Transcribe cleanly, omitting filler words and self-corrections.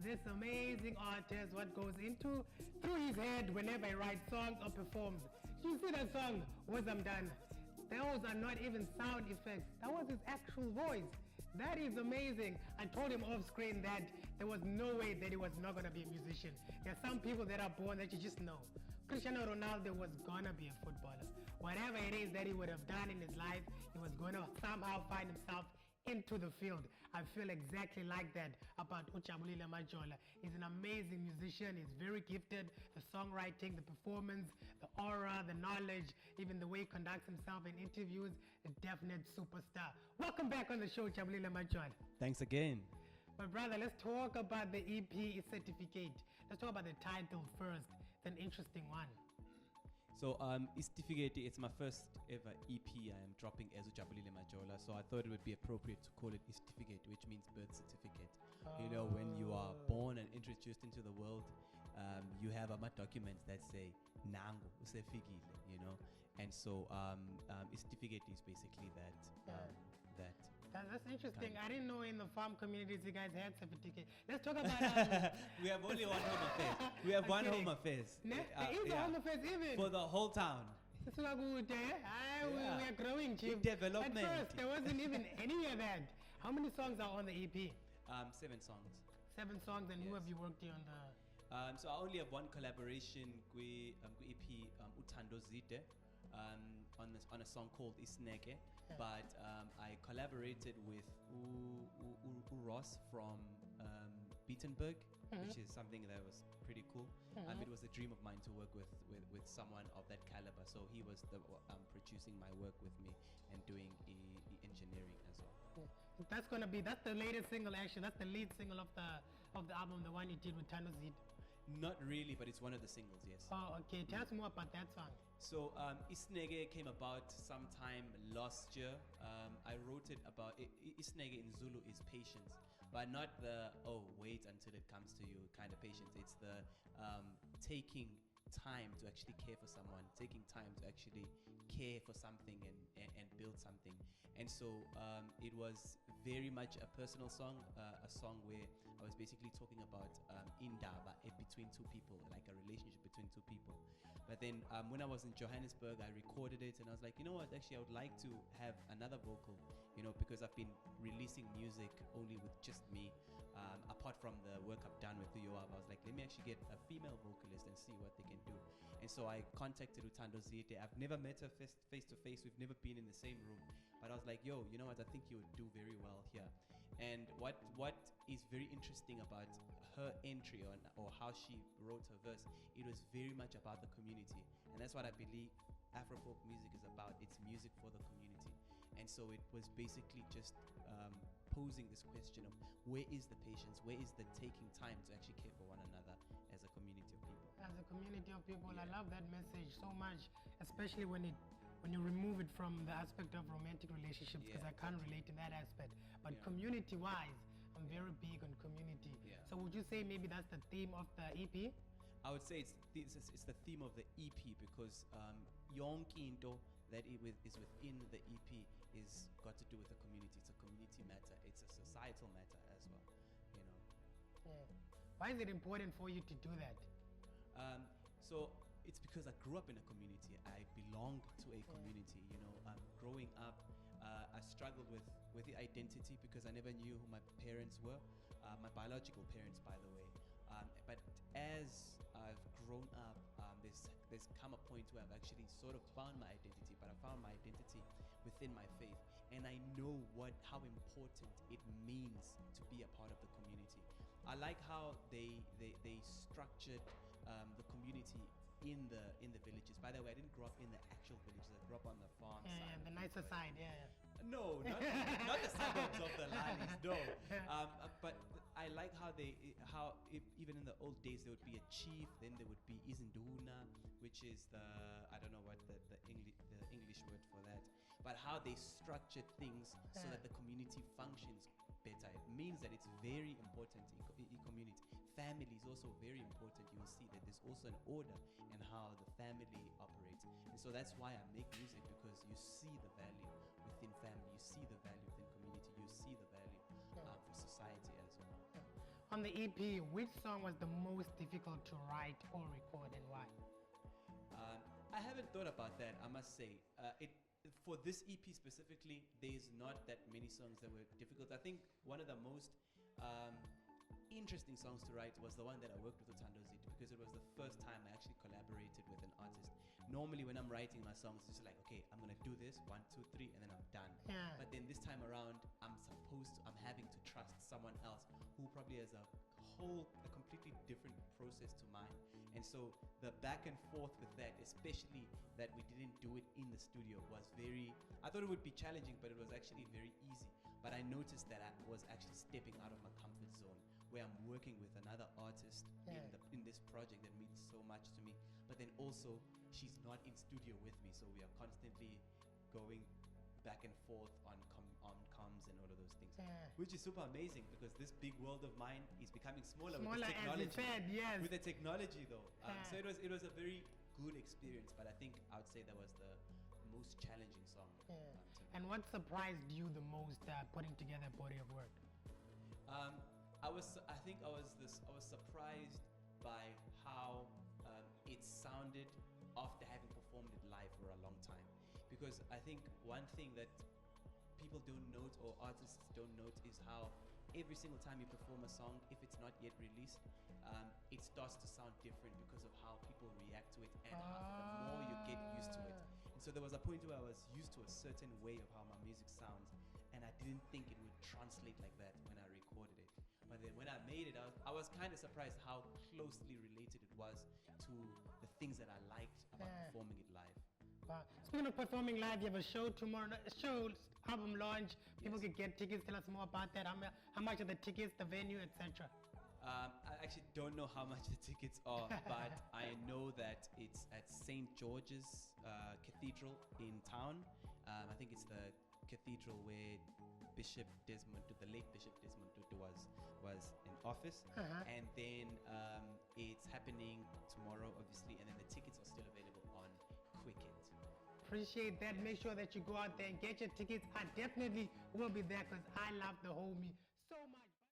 this amazing artist, what goes through his head whenever he writes songs or performs. You see that song, Was I'm Done? Those are not even sound effects. That was his actual voice. That is amazing. I told him off screen that there was no way that he was not going to be a musician. There are some people that are born that you just know. Cristiano Ronaldo was going to be a footballer. Whatever it is that he would have done in his life, he was going to somehow find himself into the field. I feel exactly like that about Jabulile Majola. He's an amazing musician. He's very gifted. The songwriting, the performance, the aura, the knowledge, even the way he conducts himself in interviews, a definite superstar. Welcome back on the show, Jabulile Majola. Thanks again. My brother, let's talk about the EP certificate. Let's talk about the title first. It's an interesting one. So Isitifiketi, it's my first ever EP I am dropping as Jabulile Majola. So I thought it would be appropriate to call it Isitifiketi, which means birth certificate. You know, when you are born and introduced into the world, you have documents that say Nangu usefikile, you know. And so Isitifiketi is basically That's interesting. I didn't know in the farm communities you guys had certificate. Let's talk about. We have only one home affairs. We have one home affairs. There is a home affairs even for the whole town. We are growing, Chief. Development. At first, there wasn't even any of that. How many songs are on the EP? 7 songs. 7 songs, and who have you worked on the? So I only have one collaboration with EP Uthando Zide. On a song called Isneke, but I collaborated with Ross from Beatenberg, which is something that was pretty cool. It was a dream of mine to work with someone of that caliber. So he was producing my work with me and doing engineering as well. That's the latest single actually. That's the lead single of the album, the one you did with Thando Zide. Not really, but it's one of the singles, yes. Oh, okay. Tell us more about that song. So Isnege came about sometime last year. I wrote it about Isnege in Zulu is patience, but not the wait until it comes to you kind of patience. It's the taking time to actually care for someone, taking time to actually care for something and build something. And so it was very much a personal song, a song where I was basically talking about indaba between two people, like a relationship between two people. But then when I was in Johannesburg, I recorded it and I was like, you know what, actually I would like to have another vocal, you know, because I've been releasing music only with just me. Apart from the work I've done with Yoab, I was like, let me actually get a female vocalist and see what they can do. And so I contacted Uthando Zide. I've never met her face to face. We've never been in the same room. But I was like, yo, you know what? I think you would do very well here. And what is very interesting about her entry or how she wrote her verse, it was very much about the community. And that's what I believe Afrofolk music is about. It's music for the community. And so it was basically just posing this question of where is the patience, where is the taking time to actually care for one another as a community of people. As a community of people, yeah. I love that message so much, especially when you remove it from the aspect of romantic relationships, because I can't relate in that aspect. But community-wise, I'm very big on community. Yeah. So would you say maybe that's the theme of the EP? I would say it's the theme of the EP because yonke into that is within the EP is got to do with the community. It's a community matter. It's a societal matter as well, you know. Yeah. Why is it important for you to do that? So it's because I grew up in a community. I belonged to a community. You know, growing up, I struggled with the identity because I never knew who my parents were, my biological parents, by the way. But as I've grown up, there's come a point where I've actually sort of found my identity, but I found my identity within my faith. And I know how important it means to be a part of the community. I like how they structured the community in the villages. By the way, I didn't grow up in the actual villages. I grew up on the farm side. Yeah, the nicer side, yeah. No, not the suburbs of the Lalis, no. But I like how even in the old days there would be a chief, then there would be Izinduna, which is I don't know what the English word for that, but how they structured things so that the community functions better. It means that it's very important in community. Family is also very important. You will see that there's also an order in how the family operates. And so that's why I make music, because you see the value within family, you see the value within community, you see the value for society as well. On the EP, which song was the most difficult to write or record, and why? I haven't thought about that, I must say. For this EP specifically, there's not that many songs that were difficult. I think one of the most um, interesting songs to write was the one that I worked with Zit, because it was the first time I actually collaborated with an artist. Normally, when I'm writing my songs, it's just like, okay, I'm gonna do this, 1, 2, 3, and then I'm done. Yeah. But then this time around, I'm having to trust someone else who probably has a completely different process to mine. And so the back and forth with that, especially that we didn't do it in the studio, was I thought it would be challenging, but it was actually very easy. But I noticed that I was actually stepping out of my comfort zone, where I'm working with another artist in this project that means so much to me. But then also, she's not in studio with me, so we are constantly going back and forth on comms and all of those things, which is super amazing, because this big world of mine is becoming smaller with the technology. Yes. With the technology, though, so it was a very good experience. But I think I would say that was the most challenging song. And what surprised you the most putting together a body of work? I was surprised by how it sounded after having performed it live for a long time. Because I think one thing that people don't note, or artists don't note, is how every single time you perform a song, if it's not yet released, it starts to sound different because of how people react to it, and the more you get used to it. And so there was a point where I was used to a certain way of how my music sounds, and I didn't think it would translate like that when I recorded it. But then when I made it, I was kind of surprised how closely related it was to the things that I liked about performing it live. Wow. Speaking of performing live, you have a show tomorrow, album launch. People can get tickets. Tell us more about that. How much are the tickets, the venue, etc.? I actually don't know how much the tickets are, but I know that it's at St. George's Cathedral in town. I think it's the cathedral where the late Bishop Desmond Tutu was in office. And then it's happening tomorrow, obviously, and then the tickets are still available on Quicket. Appreciate that. Make sure that you go out there and get your tickets. I definitely will be there, because I love the whole